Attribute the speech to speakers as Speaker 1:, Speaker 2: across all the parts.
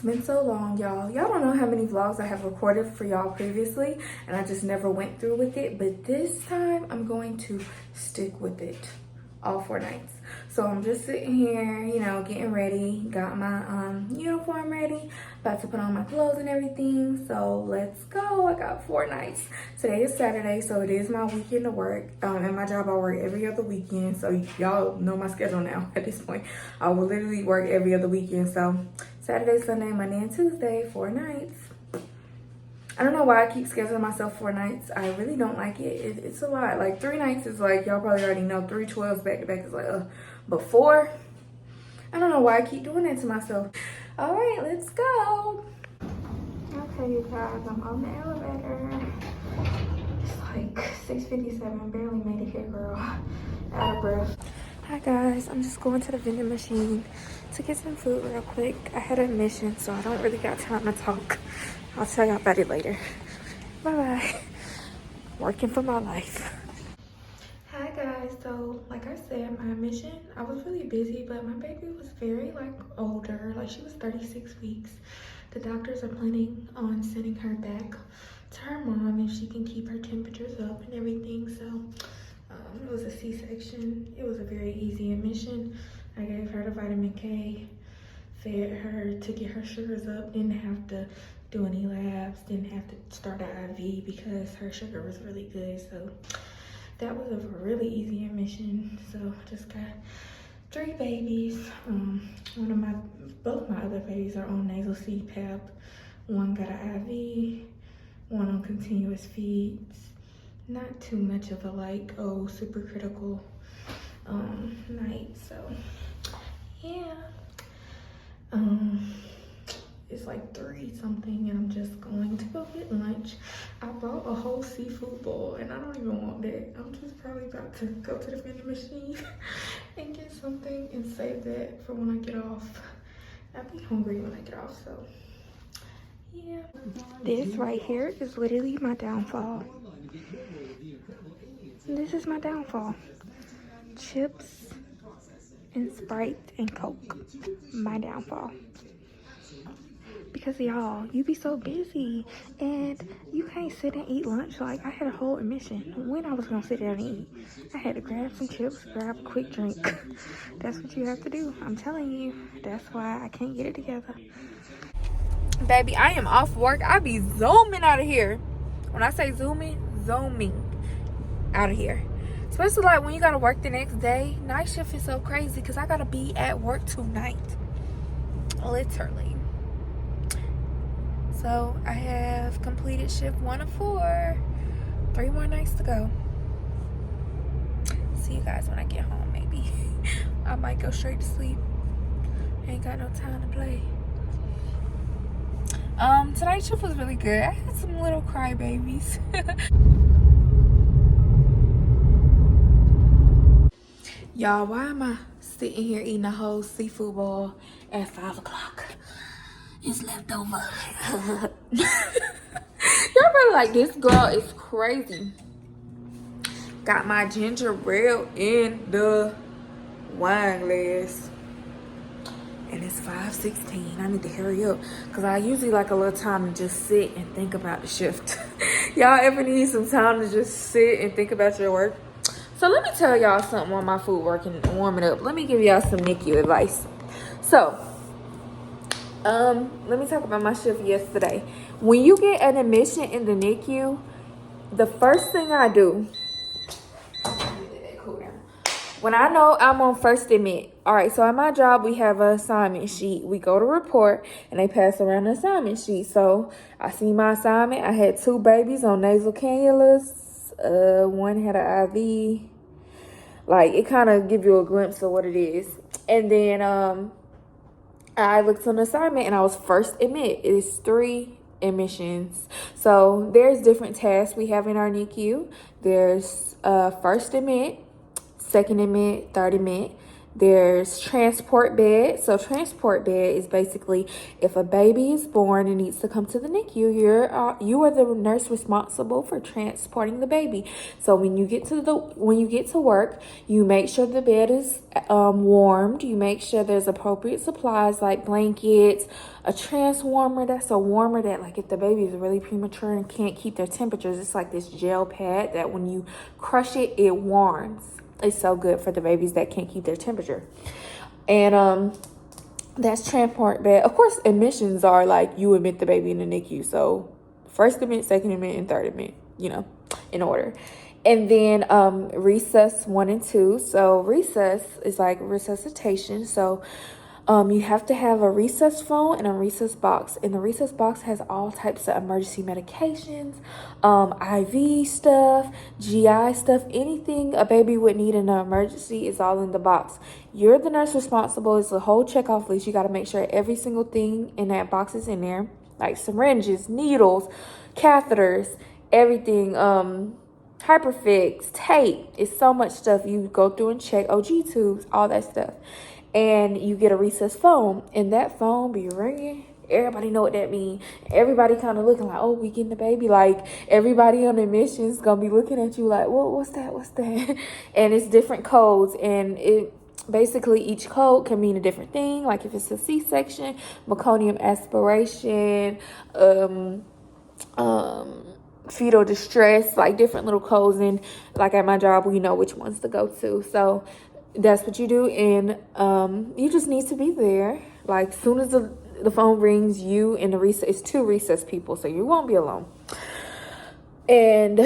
Speaker 1: been so long, y'all. Y'all don't know how many vlogs I have recorded for y'all previously, and I just never went through with it. But this time, I'm going to stick with it all 4 nights. So I'm just sitting here, you know, getting ready. Got my uniform ready. About to put on my clothes and everything. So let's go. I got 4 nights. Today is Saturday, so it is my weekend to work. At my job, I work every other weekend. So y'all know my schedule now at this point. I will literally work every other weekend. So Saturday, Sunday, Monday, and Tuesday, 4 nights. I don't know why I keep scheduling myself 4 nights. I really don't like it. It's a lot. Like 3 nights is like, y'all probably already know, 3 12s back to back is like, but 4, I don't know why I keep doing that to myself. All right, let's go. Okay, you guys, I'm on the elevator. It's like 6:57, barely made it here, girl. Out of breath. Hi guys, I'm just going to the vending machine to get some food real quick. I had a mission, so I don't really got time to talk. I'll tell y'all about it later. Bye-bye. Working for my life. Hi guys, so like I said, my mission, I was really busy, but my baby was very like older. Like she was 36 weeks. The doctors are planning on sending her back to her mom if she can keep her temperatures up and everything. So it was a C-section. It was a very easy admission. I gave her the vitamin K, fed her to get her sugars up, didn't have to do any labs, didn't have to start an IV because her sugar was really good. So that was a really easy admission. So just got 3 babies. Both my other babies are on nasal CPAP. One got an IV, one on continuous feeds. Not too much of a like, oh, super critical night. So yeah. It's like 3 something and I'm just going to go get lunch. I brought a whole seafood bowl and I don't even want that. I'm just probably about to go to the vending machine and get something and save that for when I get off. I'll be hungry when I get off, so yeah. This right here is literally my downfall. This is my downfall. Chips and Sprite and Coke. My downfall. Because y'all, you be so busy and you can't sit and eat lunch. Like I had a whole admission when I was gonna sit down and eat. I had to grab some chips, grab a quick drink. That's what you have to do. I'm telling you, that's why I can't get it together. Baby, I am off work. I be zooming out of here. When I say zooming out of here. Especially like when you gotta work the next day. Night shift is so crazy because I gotta be at work tonight. Literally. So I have completed shift 1 of 4. 3 more nights to go. See you guys when I get home, maybe. I might go straight to sleep. Ain't got no time to play. Tonight's shift was really good. I had some little crybabies. Y'all, why am I sitting here eating a whole seafood bowl at 5 o'clock? It's left over. Y'all probably like, this girl is crazy. Got my ginger ale in the wine glass. And it's 5:16. I need to hurry up. Because I usually like a little time to just sit and think about the shift. Y'all ever need some time to just sit and think about your work? So let me tell y'all something on my food working and warming up. Let me give y'all some NICU advice. So, let me talk about my shift yesterday. When you get an admission in the NICU, the first thing I do, when I know I'm on first admit, all right, so at my job, we have an assignment sheet. We go to report, and they pass around the assignment sheet. So I see my assignment. I had 2 babies on nasal cannulas. One had an IV. Like, it kind of give you a glimpse of what it is. And then I looked on the assignment and I was first admit. It is 3 admissions. So there's different tasks we have in our NICU. There's first admit, second admit, third admit. There's transport bed. So transport bed is basically if a baby is born and needs to come to the NICU, you are the nurse responsible for transporting the baby. So when you get to work, you make sure the bed is warmed. You make sure there's appropriate supplies like blankets, a transwarmer. That's a warmer that, like, if the baby is really premature and can't keep their temperatures, it's like this gel pad that when you crush it, it warms. It's so good for the babies that can't keep their temperature. And that's transport bed. Of course, admissions are like you admit the baby in the NICU. So first admit, second admit, and third admit, in order. And then recess 1 and 2. So recess is like resuscitation. So you have to have a recess phone and a recess box. And the recess box has all types of emergency medications, IV stuff, GI stuff, anything a baby would need in an emergency is all in the box. You're the nurse responsible. It's a whole checkoff list. You got to make sure every single thing in that box is in there, like syringes, needles, catheters, everything, hyperfix, tape. It's so much stuff. You go through and check OG tubes, all that stuff. And you get a recess phone, and that phone be ringing. Everybody know what that means. Everybody kind of looking like, oh, we getting the baby. Like, everybody on admissions gonna be looking at you like, well, what's that? And it's different codes, and it basically each code can mean a different thing. Like if it's a C-section, meconium aspiration, fetal distress, like different little codes. And like at my job, we know which ones to go to. So that's what you do. And you just need to be there. Like soon as the phone rings, you and the recess, it's 2 recess people, so you won't be alone. And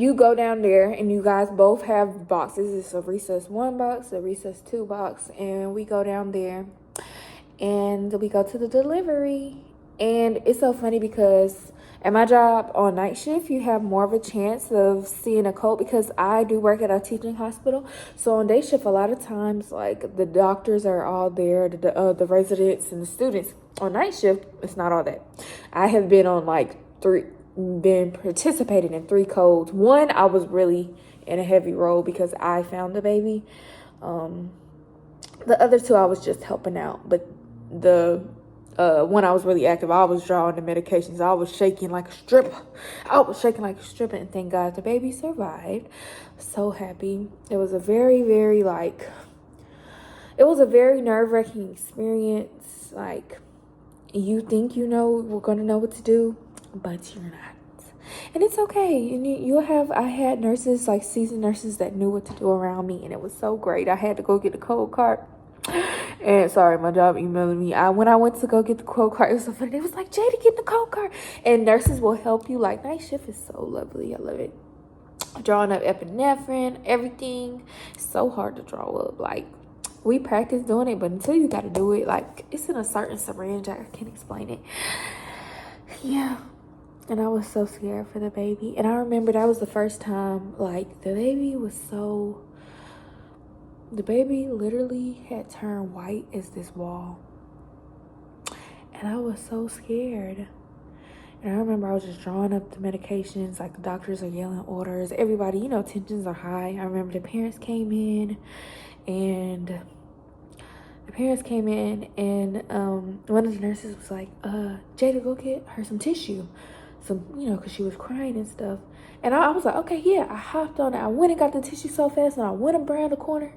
Speaker 1: you go down there, and you guys both have boxes. It's a recess 1 box, a recess 2 box, and we go down there and we go to the delivery. And it's so funny because at my job on night shift, you have more of a chance of seeing a code because I do work at a teaching hospital. So on day shift, a lot of times, like, the doctors are all there, the residents and the students. On night shift, it's not all that. I have been on been participating in 3 codes. 1, I was really in a heavy role because I found the baby. The other 2, I was just helping out. But the when I was really active, I was drawing the medications. I was shaking like a stripper. And thank God the baby survived. So happy. It was a very, very nerve-wracking experience. Like, you think we're going to know what to do, but you're not. And it's okay. And I had nurses, like seasoned nurses that knew what to do around me, and it was so great. I had to go get the code card. And sorry, my job emailing me. When I went to go get the code card, it was so funny. They was like, Jada, get the code card. And nurses will help you. Like, night shift is so lovely. I love it. Drawing up epinephrine, everything. It's so hard to draw up. Like, we practice doing it, but until you got to do it, like, it's in a certain syringe. I can't explain it. Yeah. And I was so scared for the baby. And I remember that was the first time, like, the baby literally had turned white as this wall. And I was so scared. And I remember I was just drawing up the medications. Like, the doctors are yelling orders. Everybody, tensions are high. I remember the parents came in. And one of the nurses was like, Jada, go get her some tissue. Because she was crying and stuff. And I was like, okay, yeah. I hopped on it. I went and got the tissue so fast, and I went around the corner.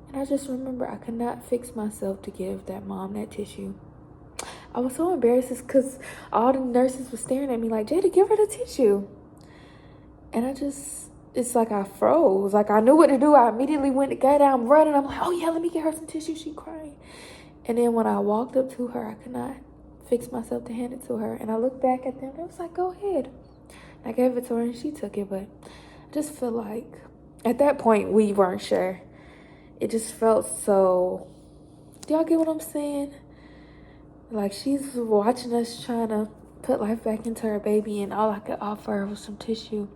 Speaker 1: And I just remember I could not fix myself to give that mom that tissue. I was so embarrassed because all the nurses were staring at me like, Jada, give her the tissue. And it's like I froze. Like, I knew what to do. I immediately went to get down, running. I'm like, oh, yeah, let me get her some tissue. She crying. And then when I walked up to her, I could not fix myself to hand it to her. And I looked back at them. And I was like, go ahead. And I gave it to her, and she took it. But I just feel like at that point, we weren't sure. It just felt so... Do y'all get what I'm saying? Like, she's watching us trying to put life back into her baby, and all I could offer her was some tissue.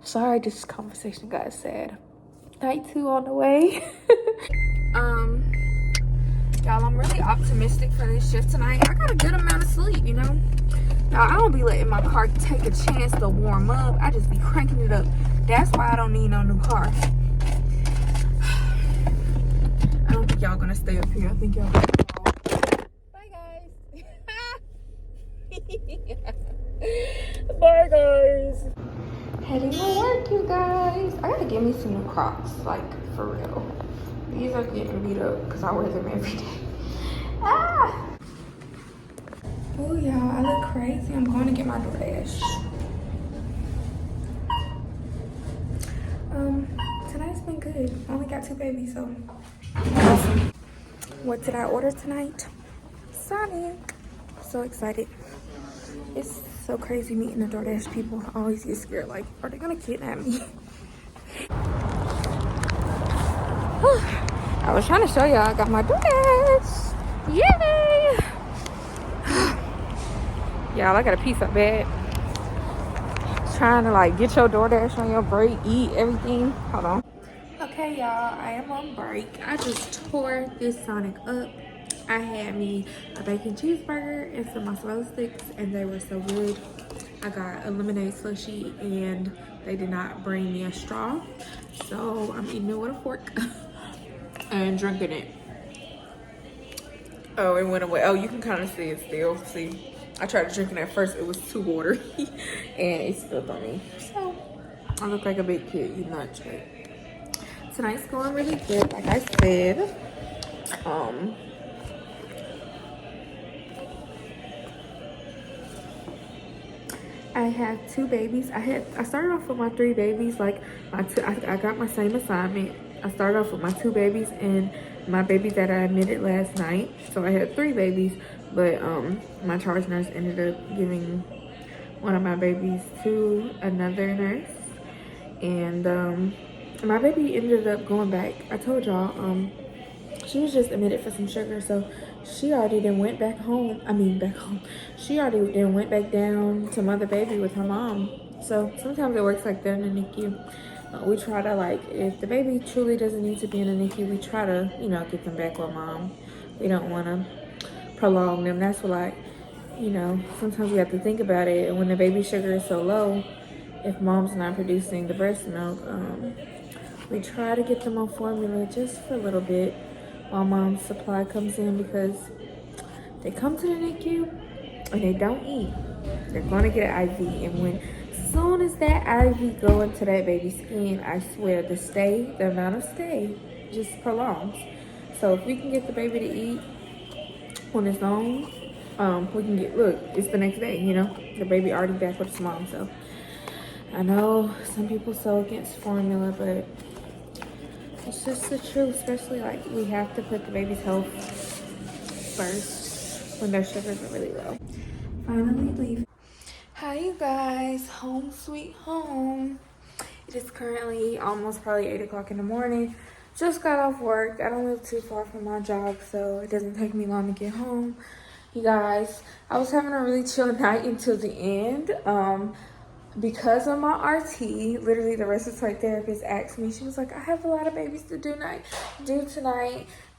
Speaker 1: Sorry, this conversation got sad. Night 2 on the way. Y'all, I'm really optimistic for this shift tonight. I got a good amount of sleep, Now, I don't be letting my car take a chance to warm up. I just be cranking it up. That's why I don't need no new car. stay up here. I think y'all can fall. Bye, guys. Bye, guys. Heading to work, you guys. I gotta get me some new Crocs, like, for real. These are getting beat up because I wear them every day. Ah! Oh, y'all, I look crazy. I'm going to get my DoorDash. Tonight's been good. I only got 2 babies, so awesome. What did I order tonight? Sonic. So excited. It's so crazy meeting the DoorDash people. I always get scared, like, are they gonna kidnap me? I was trying to show y'all I got my DoorDash. Yay! Y'all, I got a piece of bed. Trying to like get your DoorDash on your break, eat everything. Hold on. Okay, y'all, I am on break. I just tore this Sonic up. I had me a bacon cheeseburger and some mozzarella sticks, and they were so good. I got a lemonade slushie, and they did not bring me a straw, so I'm eating it with a fork and drinking it. Oh, it went away. Oh, you can kind of see it still. See, I tried to drink it at first. It was too watery, and it spilled on me. So I look like a big kid eating lunch. But tonight's going really good. Like I said, I had 2 babies. I started off with my 3 babies. Like I got my same assignment. I started off with my 2 babies and my baby that I admitted last night. So I had 3 babies, but my charge nurse ended up giving one of my babies to another nurse, and my baby ended up going back. I told y'all she was just admitted for some sugar, so she already then went back home. She already then went back down to mother baby with her mom. So sometimes it works like that in the NICU. We try to, like, if the baby truly doesn't need to be in the NICU, we try to, you know, get them back with mom. We don't want to prolong them. That's what, like, you know, sometimes we have to think about it. And when the baby sugar is so low, if mom's not producing the breast milk, we try to get them on formula just for a little bit while mom's supply comes in, because they come to the NICU and they don't eat. They're going to get an IV, and when soon as that IV go into that baby's skin, I swear the amount of stay just prolongs. So if we can get the baby to eat when it's on, we can get, look, it's the next day, you know, the baby already back with its mom. So I know some people so against formula, but it's just the truth. Especially, like, we have to put the baby's health first when their sugars are really low. Finally leaving. Hi, you guys. Home sweet home. It is currently almost probably 8 o'clock in the morning. Just got off work. I don't live too far from my job, so it doesn't take me long to get home. You guys, I was having a really chill night until the end. Because of my RT, literally the respiratory therapist asked me, she was like, I have a lot of babies to do tonight.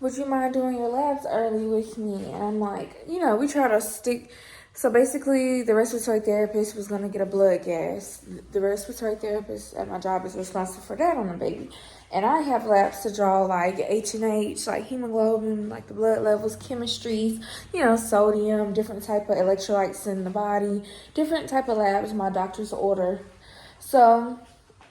Speaker 1: Would you mind doing your labs early with me? And I'm like, you know, we try to stick. So basically, the respiratory therapist was going to get a blood gas. The respiratory therapist at my job is responsible for that on the baby. And I have labs to draw, like H&H, like hemoglobin, like the blood levels, chemistries, you know, sodium, different type of electrolytes in the body, different type of labs my doctors order. So,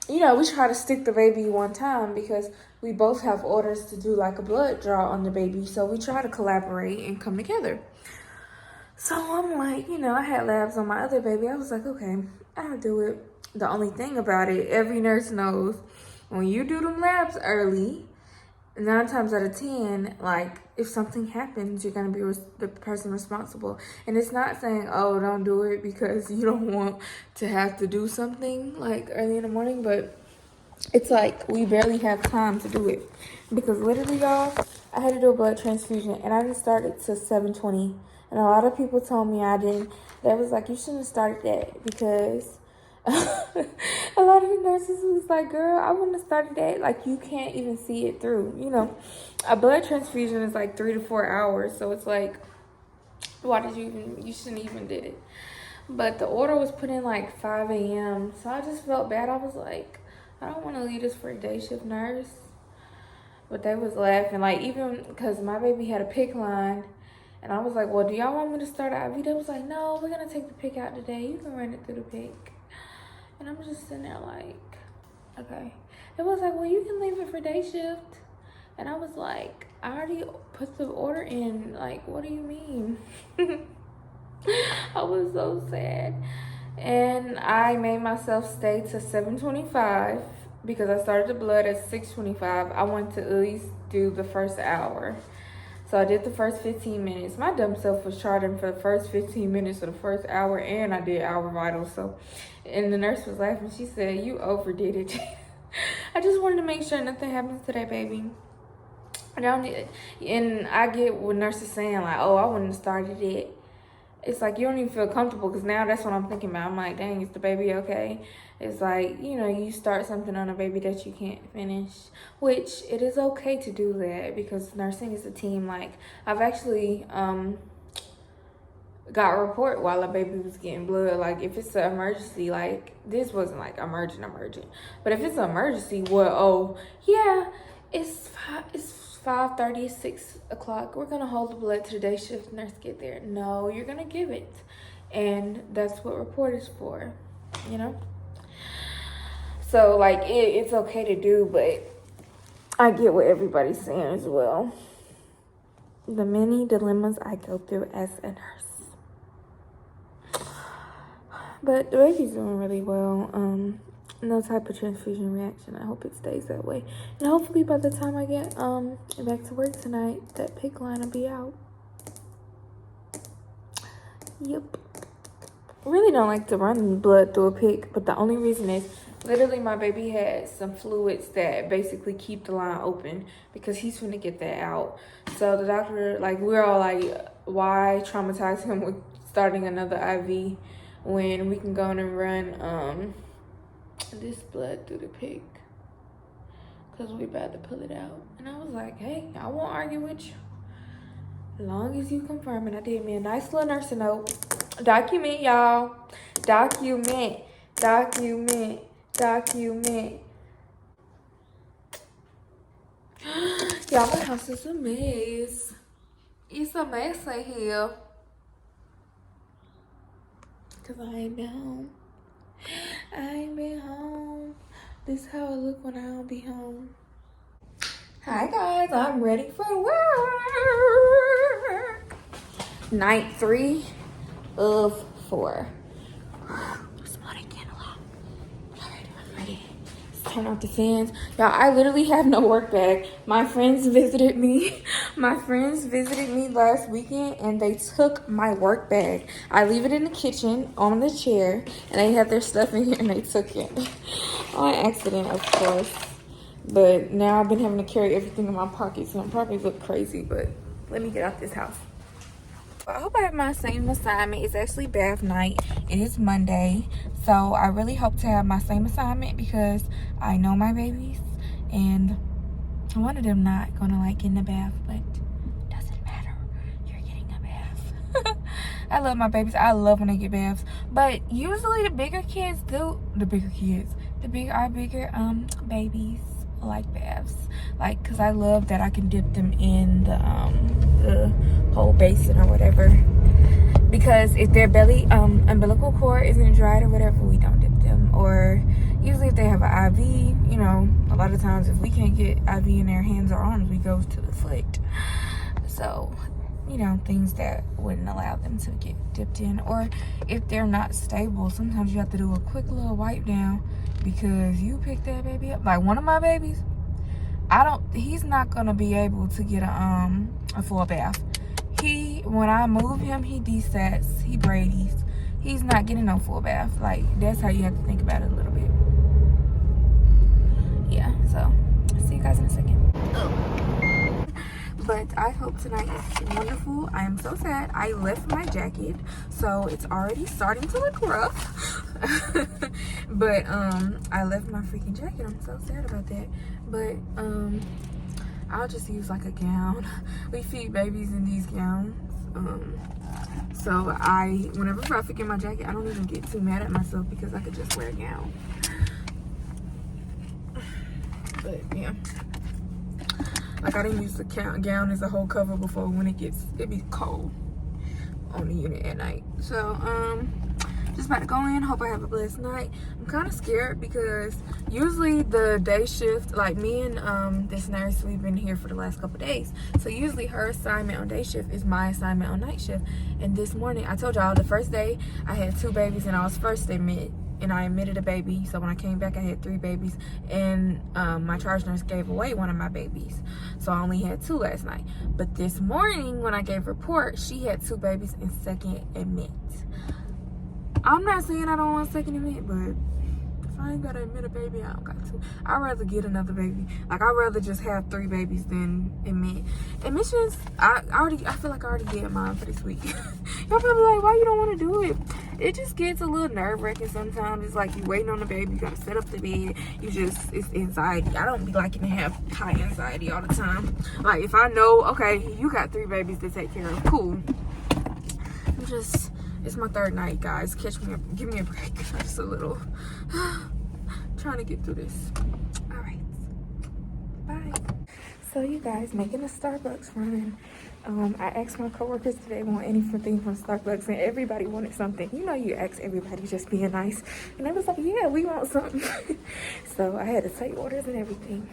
Speaker 1: you know, we try to stick the baby one time because we both have orders to do like a blood draw on the baby. So we try to collaborate and come together. So I'm like, you know, I had labs on my other baby. I was like, okay, I'll do it. The only thing about it, every nurse knows, when you do them labs early, 9 times out of 10, like, if something happens, you're going to be the person responsible. And it's not saying, oh, don't do it because you don't want to have to do something, like, early in the morning. But it's like we barely have time to do it. Because literally, y'all, I had to do a blood transfusion, and I didn't start it till 7:20. And a lot of people told me I didn't. They was like, you shouldn't have started that because a lot of the nurses was like, girl, I wouldn't have started that. Like, you can't even see it through. You know, a blood transfusion is like 3 to 4 hours. So it's like, why did you shouldn't even did it. But the order was put in like 5 a.m. So I just felt bad. I was like, I don't want to leave this for a day shift nurse. But they was laughing, like, even because my baby had a PIC line. And I was like, well, do y'all want me to start an IV? They was like, no, we're going to take the PIC out today. You can run it through the PIC. And I'm just sitting there like, okay. It was like, well, you can leave it for day shift. And I was like, I already put the order in. Like, what do you mean? I was so sad. And I made myself stay to 7:25 because I started the blood at 6:25. I wanted to at least do the first hour. So I did the first 15 minutes. My dumb self was charting for the first 15 minutes of the first hour, and I did hour vitals. So, and the nurse was laughing. She said, you overdid it. I just wanted to make sure nothing happens to that baby. And I get what nurses saying, like, oh, I wouldn't have started it. It's like you don't even feel comfortable, because now that's what I'm thinking about. I'm like, dang, is the baby okay? It's like, you know, you start something on a baby that you can't finish, which it is okay to do that, because nursing is a team. Like, I've actually got a report while a baby was getting blood. Like, if it's an emergency, like, this wasn't like emergent, but if it's an emergency, well, oh yeah, it's 5:30, 6 o'clock. We're gonna hold the blood to the day shift nurse get there. No, you're gonna give it. And that's what report is for, you know? So, like, it's okay to do, but I get what everybody's saying as well. The many dilemmas I go through as a nurse. But the baby's doing really well. No type of transfusion reaction. I hope it stays that way. And hopefully by the time I get back to work tonight, that PIC line will be out. Yep. Really don't like to run blood through a PIC, but the only reason is literally my baby had some fluids that basically keep the line open, because he's finna get that out. So the doctor, like, we're all like, why traumatize him with starting another IV when we can go in and run this blood through the PIC, because we about to pull it out. And I was like, hey, I won't argue with you as long as you confirm it. I did me a nice little nursing note. Document, y'all. Document. Y'all, my house is a mess. It's a mess right here, because I ain't been home. This is how I look when I don't be home. Hi guys, I'm ready for work. Night 3 of 4. It's morning candle out. Alright, I'm ready. Let's turn off the fans. Y'all, I literally have no work bag. My friends visited me. Last weekend, and they took my work bag. I leave it in the kitchen on the chair, and they had their stuff in here and they took it. On accident, of course. But now I've been having to carry everything in my pocket, so I'm probably look crazy, but let me get out this house. I hope I have my same assignment. It's actually bath night. It is Monday, so I really hope to have my same assignment, because I know my babies, and one of them not gonna like get in the bath, but doesn't matter. You're getting a bath. I love my babies. I love when they get baths, but usually the bigger kids do. Our bigger babies like baths, like, because I love that I can dip them in the whole basin or whatever, because if their belly umbilical cord isn't dried or whatever, we don't dip them. Or usually if they have an IV, you know, a lot of times if we can't get IV in their hands or arms, we go to the foot. So, you know, things that wouldn't allow them to get dipped in. Or if they're not stable, sometimes you have to do a quick little wipe down, because you pick that baby up. Like one of my babies, he's not gonna be able to get a full bath. When I move him, he desats, he Brady's. He's not getting no full bath. Like, that's how you have to think about it a little bit. Yeah, so see you guys in a second. But I hope tonight is wonderful. I am so sad I left my jacket, so it's already starting to look rough. But I left my freaking jacket. I'm so sad about that. But I'll just use like a gown. We feed babies in these gowns. So whenever I forget my jacket, I don't even get too mad at myself, because I could just wear a gown. But yeah. Like I didn't use the gown as a whole cover before when it be cold on the unit at night. So just about to go in. Hope I have a blessed night. I'm kind of scared because usually the day shift, like me and this nurse, we've been here for the last couple days. So usually her assignment on day shift is my assignment on night shift. And this morning, I told y'all the first day I had 2 babies and I was first admit. And I admitted a baby. So when I came back, I had 3 babies. And my charge nurse gave away one of my babies. So I only had 2 last night. But this morning, when I gave report, she had 2 babies in second admit. I'm not saying I don't want second admit, but if I ain't gotta admit a baby, I don't got to. I'd rather get another baby. Like, I'd rather just have 3 babies than admit. Admissions, I feel like I already did mine for this week. Y'all probably like, why you don't want to do it? It just gets a little nerve-wracking sometimes. It's like you waiting on the baby, you gotta set up the bed. It's anxiety. I don't be liking to have high anxiety all the time. Like, if I know, okay, you got 3 babies to take care of, cool. It's my 3rd night, guys. Catch me up. Give me a break. Just a little. Trying to get through this. All right. Bye. So, you guys, making a Starbucks run. I asked my coworkers if they want anything from Starbucks, and everybody wanted something. You know, you ask everybody just being nice. And they was like, yeah, we want something. So, I had to take orders and everything.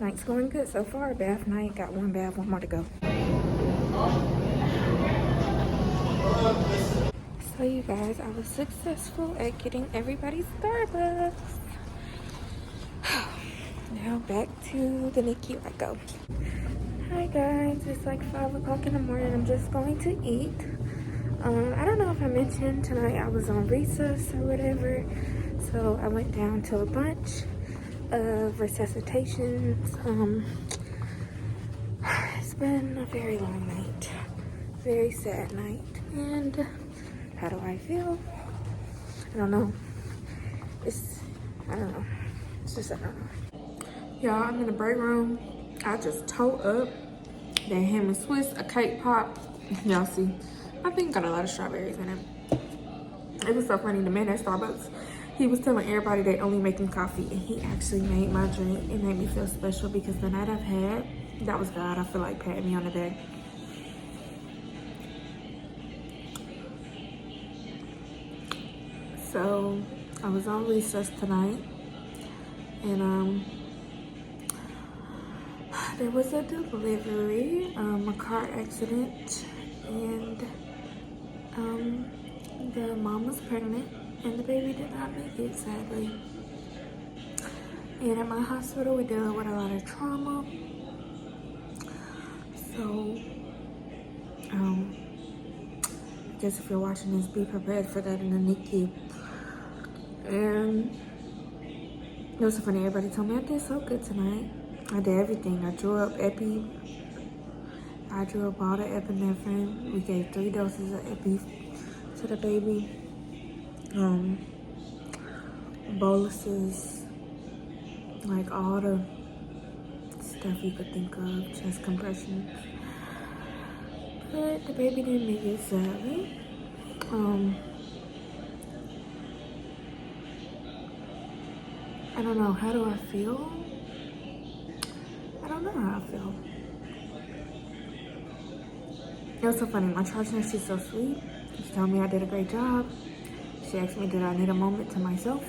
Speaker 1: Night's going good so far. Bath night. Got 1 bath, 1 more to go. So you guys, I was successful at getting everybody's Starbucks. Now back to the NICU I go. Hi guys, it's like 5 o'clock in the morning. I'm just going to eat. I don't know if I mentioned tonight I was on recess or whatever. So I went down to a bunch of resuscitations. It's been a very long night. Very sad night. And how do I feel? I don't know. I don't know. It's just, I don't know. Y'all, I'm in the break room. I just tore up that ham and Swiss, a cake pop. Y'all see, I think got a lot of strawberries in it. It was so funny. The man at Starbucks, he was telling everybody they only make him coffee, and he actually made my drink. It made me feel special because the night I've had, that was God. I feel like patting me on the back. So I was on recess tonight, and there was a delivery, a car accident, and the mom was pregnant, and the baby did not make it, sadly. And at my hospital, we deal with a lot of trauma. So, I guess if you're watching this, be prepared for that in the NICU. And it was so funny, everybody told me I did so good tonight. I did everything. I drew up epi. I drew up all the epinephrine. We gave 3 doses of epi to the baby. Boluses, like all the stuff you could think of, chest compressions. But the baby didn't make it, sadly. I don't know, how do I feel? I don't know how I feel. It was so funny, my charge nurse is so sweet. She told me I did a great job. She asked me, did I need a moment to myself?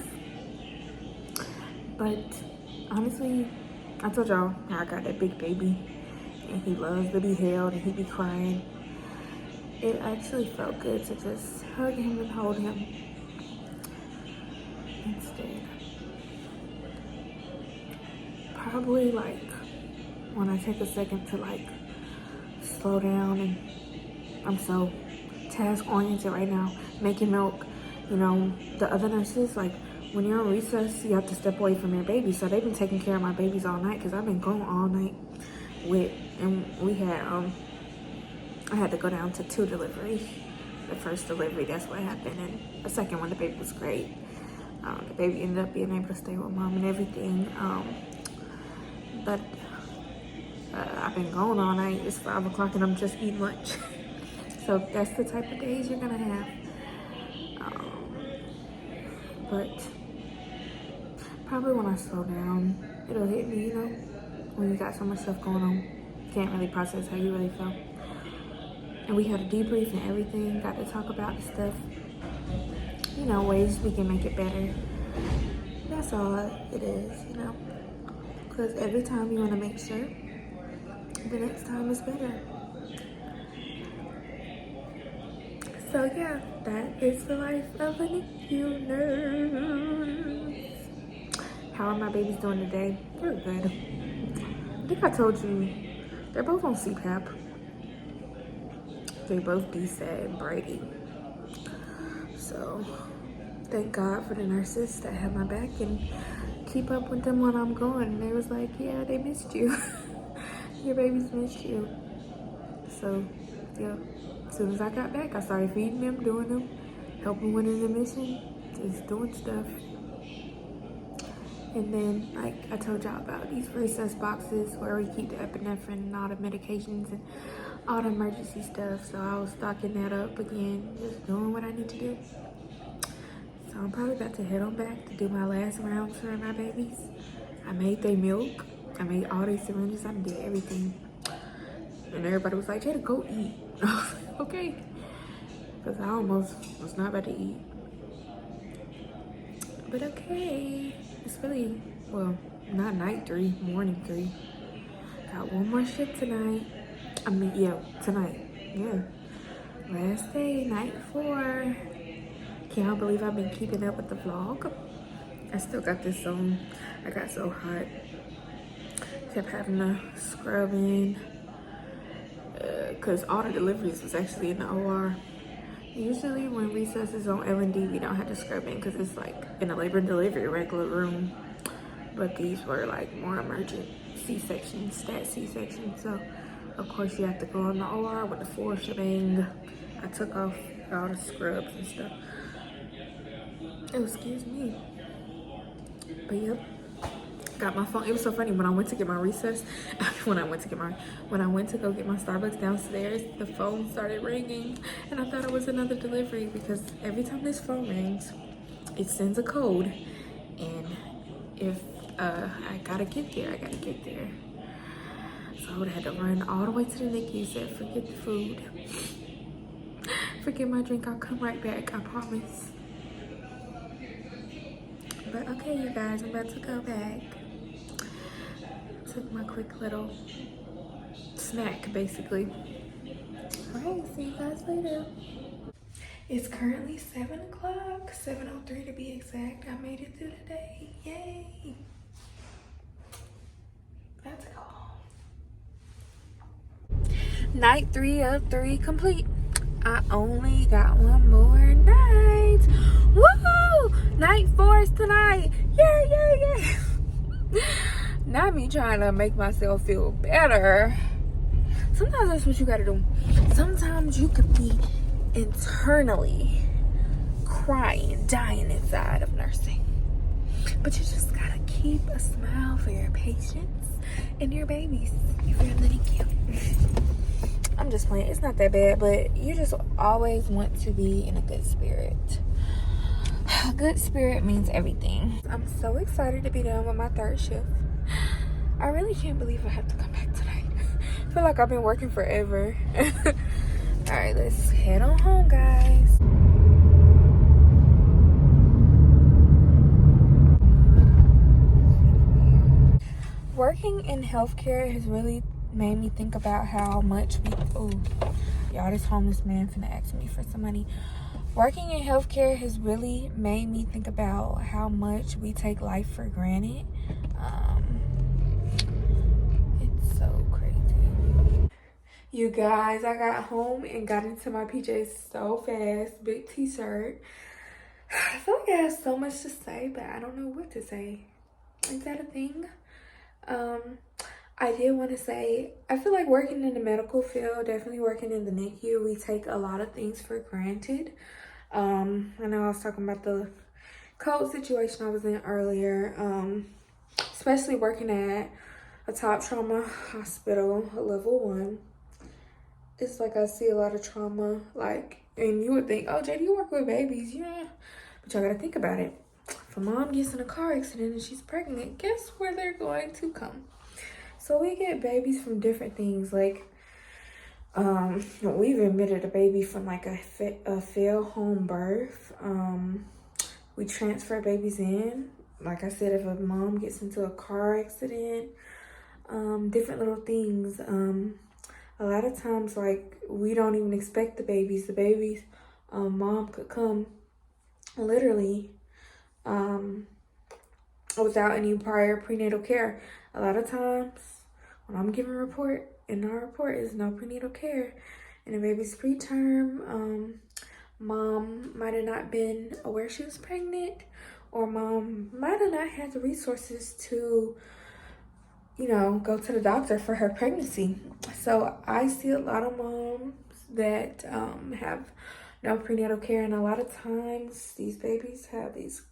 Speaker 1: But honestly, I told y'all how I got that big baby, and he loves to be held and he be crying. It actually felt good to just hug him and hold him instead. Probably like when I take a second to like slow down, and I'm so task oriented right now, making milk. You know, the other nurses, like when you're on recess, you have to step away from your baby. So they've been taking care of my babies all night because I've been gone all night and we had, I had to go down to 2 deliveries. The first delivery, that's what happened. And the second one, the baby was great. The baby ended up being able to stay with mom and everything. But I've been gone all night. It's 5 o'clock and I'm just eating lunch. So that's the type of days you're gonna have. But probably when I slow down, it'll hit me, you know. when you got so much stuff going on. You can't really process how you really feel. And we had a debrief and everything. Got to talk about the stuff, you know, ways we can make it better. That's all it is, you know. Because every time you want to make sure the next time is better. So yeah, that is the life of a NICU nurse. How are my babies doing today? They're good. I think I told you, they're both on CPAP. They both DSAT and Brady. So thank God for the nurses that have my back and keep up with them when I'm gone. And they was like, yeah, they missed you. Your babies missed you. So yeah, as soon as I got back, I started feeding them, doing them, helping with an admission, just doing stuff. And then, like I told y'all about these recess boxes where we keep the epinephrine and all the medications and all the emergency stuff. So I was stocking that up again, just doing what I need to do. So I'm probably about to head on back to do my last rounds for my babies. I made their milk. I made all these syringes. I did everything. And everybody was like, Jada, go eat. I was like, okay. Because I almost was not about to eat. But okay. It's really, well, not night 3, morning 3. Got one more shift tonight. I mean, yeah, tonight. Yeah. Last day, night 4. Can't believe I've been keeping up with the vlog. I still got this on. I got so hot. Kept having to scrub in. Because all the deliveries was actually in the OR. Usually when recess is on L&D, we don't have to scrub in because it's like in a labor and delivery regular room. But these were like more emergent C-sections, stat C-sections. So of course you have to go on the OR with the full shebang. I took off all the scrubs and stuff. Oh, excuse me. But yep. Got my phone. It was so funny when I went to get my recess. When I went to go get my Starbucks downstairs, the phone started ringing, and I thought it was another delivery because every time this phone rings, it sends a code, and if I gotta get there, I gotta get there. So I would have had to run all the way to the NICU. Said, forget the food, forget my drink. I'll come right back. I promise. But okay, you guys, I'm about to go back. Took my quick little snack, basically. Alright, see you guys later. It's currently 7 o'clock, 7:03 to be exact. I made it through the day. Yay! Let's go. Night 3 of 3 complete. I only got one more night. Woo! Night 4 is tonight. Yay, yay, yay. Not me trying to make myself feel better. Sometimes that's what you gotta do. Sometimes you could be internally crying, dying inside of nursing. But you just gotta keep a smile for your patients and your babies if you're in the NICU. I'm just playing. It's not that bad, but you just always want to be in a good spirit. A good spirit means everything. I'm so excited to be done with my 3rd shift. I really can't believe I have to come back tonight. I feel like I've been working forever. All right, let's head on home, guys. Working in healthcare has really made me think about how much we, oh, y'all, this homeless man finna ask me for some money. Working in healthcare has really made me think about how much we take life for granted. It's so crazy. You guys, I got home and got into my PJs so fast. Big t-shirt. I feel like I have so much to say, but I don't know what to say. Is that a thing? I did want to say, I feel like working in the medical field, definitely working in the NICU, we take a lot of things for granted. I know I was talking about the cold situation I was in earlier, especially working at a top trauma hospital, a level 1. It's like I see a lot of trauma, like, and you would think, oh, Jada, you work with babies, yeah. But y'all gotta think about it. If a mom gets in a car accident and she's pregnant, guess where they're going to come? So we get babies from different things. Like, we've admitted a baby from like a failed home birth. We transfer babies in. Like I said, if a mom gets into a car accident, different little things. A lot of times, like, we don't even expect the babies. The babies, mom could come literally without any prior prenatal care. A lot of times when I'm giving a report, in our report is no prenatal care, and the baby's preterm, mom might have not been aware she was pregnant, or mom might have not had the resources to, you know, go to the doctor for her pregnancy. So I see a lot of moms that have no prenatal care, and a lot of times these babies have these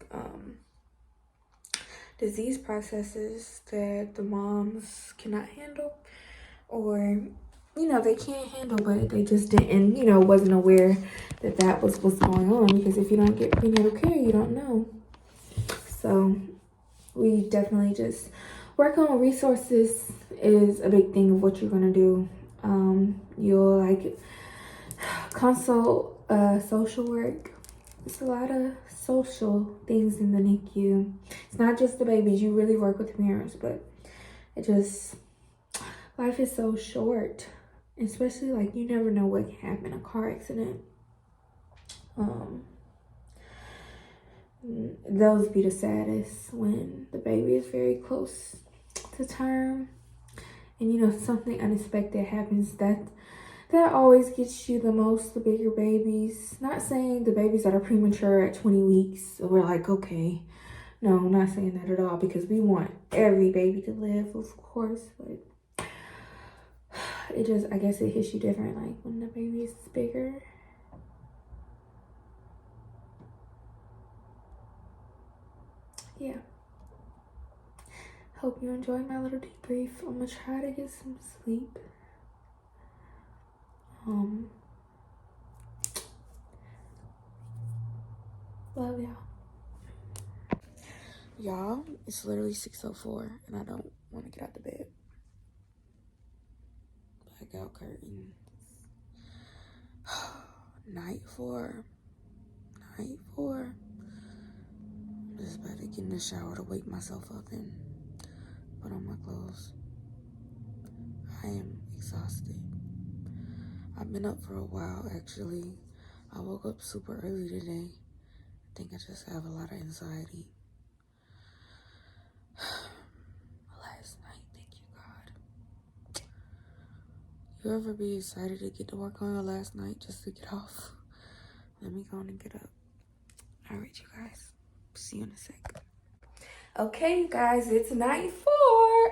Speaker 1: disease processes that the moms cannot handle, or, you know, they can't handle, but they just didn't, you know, wasn't aware that that was what's going on, because if you don't get prenatal care, you don't know. So we definitely just work on resources is a big thing of what you're gonna do. You'll like consult social work. It's a lot of social things in the NICU. It's not just the babies. You really work with parents, but it just, life is so short. Especially, like, you never know what can happen. A car accident. Those be the saddest, when the baby is very close to term, and, you know, something unexpected happens. That always gets you the most, the bigger babies. Not saying the babies that are premature at 20 weeks, we're like, okay. No, I'm not saying that at all, because we want every baby to live, of course. But it just, I guess it hits you different, like, when the baby is bigger. Yeah. Hope you enjoyed my little debrief. I'm gonna try to get some sleep. Love y'all. Y'all, it's literally 6:04 and I don't want to get out the bed. Blackout curtains. Night 4. I'm just about to get in the shower to wake myself up and put on my clothes. I am exhausted. I've been up for a while, actually. I woke up super early today. I think I just have a lot of anxiety. Last night, thank you, God. You ever be excited to get to work on your last night just to get off? Let me go on and get up. All right, you guys. See you in a sec. Okay, you guys, it's night 4.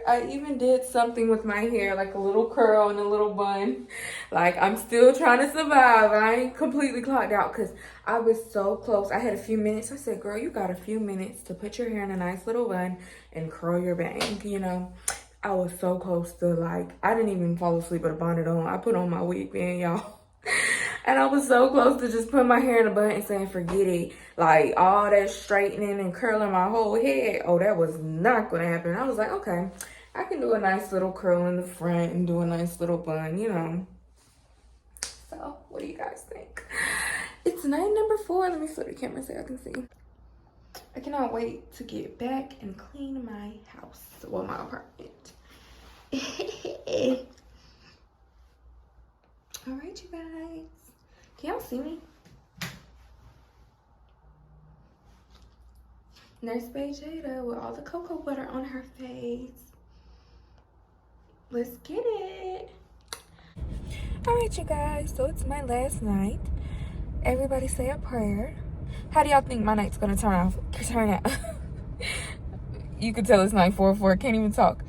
Speaker 1: I even did something with my hair, like a little curl and a little bun. Like, I'm still trying to survive. I ain't completely clocked out because I was so close. I had a few minutes. I said, girl, you got a few minutes to put your hair in a nice little bun and curl your bang, you know. I was so close to, like, I didn't even fall asleep with a bonnet on. I put on my wig band, y'all. And I was so close to just putting my hair in a bun and saying, forget it. Like, all that straightening and curling my whole head. Oh, that was not going to happen. I was like, okay, I can do a nice little curl in the front and do a nice little bun, you know. So, what do you guys think? It's night number 4. Let me flip the camera so I can see. I cannot wait to get back and clean my house. Well, my apartment. All right, you guys. Can y'all see me? Nurse Bae Jada with all the cocoa butter on her face. Let's get it. All right, you guys. So it's my last night. Everybody say a prayer. How do y'all think my night's gonna turn out? You can tell it's night 4:04. Can't even talk.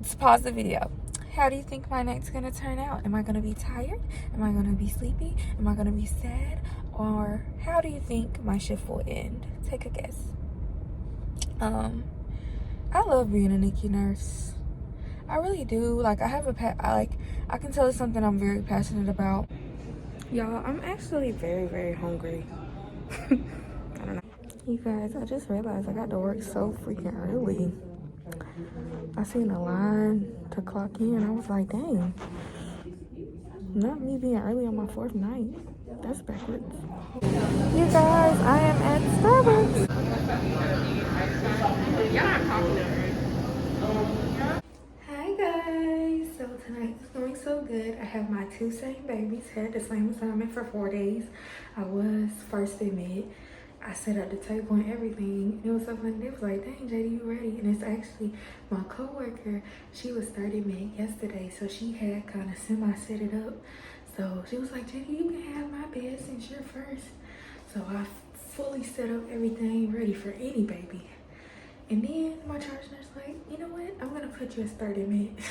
Speaker 1: Let's pause the video. How do you think my night's gonna turn out? Am I gonna be tired? Am I gonna be sleepy? Am I gonna be sad? Or how do you think my shift will end? Take a guess. I love being a NICU nurse. I really do. Like, I can tell it's something I'm very passionate about. Y'all, I'm actually very, very hungry. I don't know. You guys, I just realized I got to work so freaking early. I seen a line to clock in. I was like, dang, not me being early on my 4th night. That's backwards. You guys, I am at Starbucks. Hi guys, so tonight is going so good. I have my 2 same babies, had the same assignment for 4 days. I was first admit. I set up the table and everything. It was so funny. They was like, dang, JD, you ready? And it's actually my coworker. She was 30 minutes yesterday, so she had kind of semi set it up. So she was like, JD, you can have my bed since you're first. So I fully set up everything ready for any baby. And then my charge nurse like, you know what? I'm gonna put you as 30 minutes.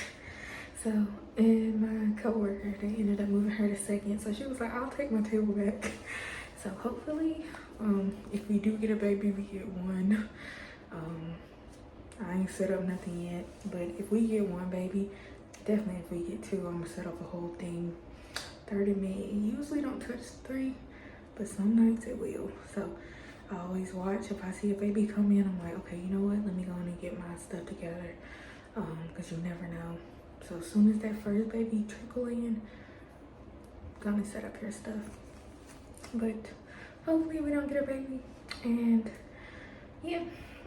Speaker 1: So, and my coworker, they ended up moving her to second. So she was like, I'll take my table back. So hopefully, if we do get a baby, we get one. I ain't set up nothing yet, but if we get one baby, definitely if we get 2, I'm gonna set up a whole thing. 30 minutes. Usually don't touch 3, but some nights it will. So I always watch. If I see a baby come in, I'm like, okay, you know what? Let me go in and get my stuff together, because you never know. So as soon as that first baby trickle in, gonna set up your stuff. But hopefully we don't get a baby. And yeah,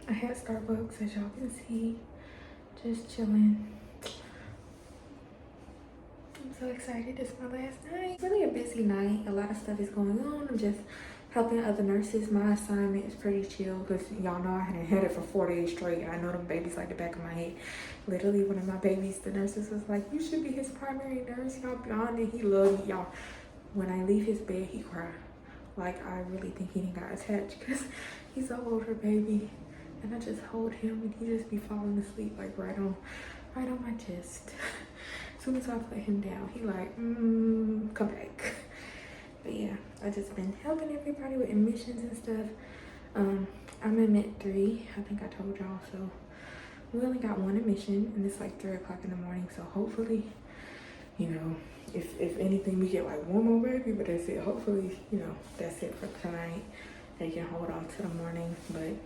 Speaker 1: I had Starbucks, as y'all can see, just chilling. I'm so excited. It's my last night. It's really a busy night. A lot of stuff is going on. I'm just helping other nurses. My assignment is pretty chill because y'all know I hadn't had it for 4 days straight. I know them babies like the back of my head. Literally, one of my babies, the nurses was like, you should be his primary nurse. Y'all beyond it. He loved me, y'all. When I leave his bed, he cry. Like, I really think he didn't got attached because he's an older baby. And I just hold him and he just be falling asleep like right on my chest. As soon as I put him down, he like, come back. But yeah, I just been helping everybody with admissions and stuff. I'm in Med 3, I think I told y'all. So we only got 1 admission and it's like 3 o'clock in the morning. So hopefully, you know, if anything, we get like 1 more baby, but that's it. Hopefully, you know, that's it for tonight. They can hold on to the morning, but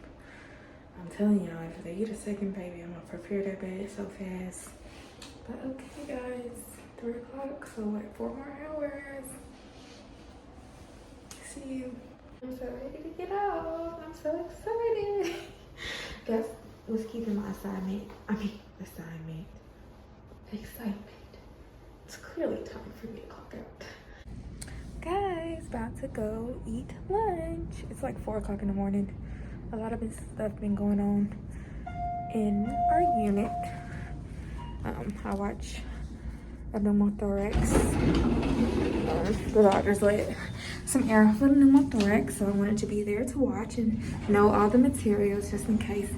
Speaker 1: I'm telling y'all, if they get a second baby, I'm gonna prepare that bed so fast. But okay, guys, 3 o'clock, so like 4 more hours. See you. I'm so ready to get out. I'm so excited. That's what's keeping my assignment. Excitement. It's clearly time for me to clock out. Guys, about to go eat lunch. It's like 4 o'clock in the morning. A lot of stuff been going on in our unit. I watch a pneumothorax. The doctors let some air for the pneumothorax, so I wanted to be there to watch and know all the materials just in case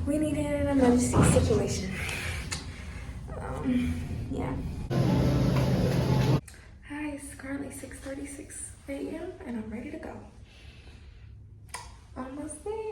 Speaker 1: we needed an emergency situation. Yeah. Hi, it's currently 6:36 a.m. and I'm ready to go. Almost there.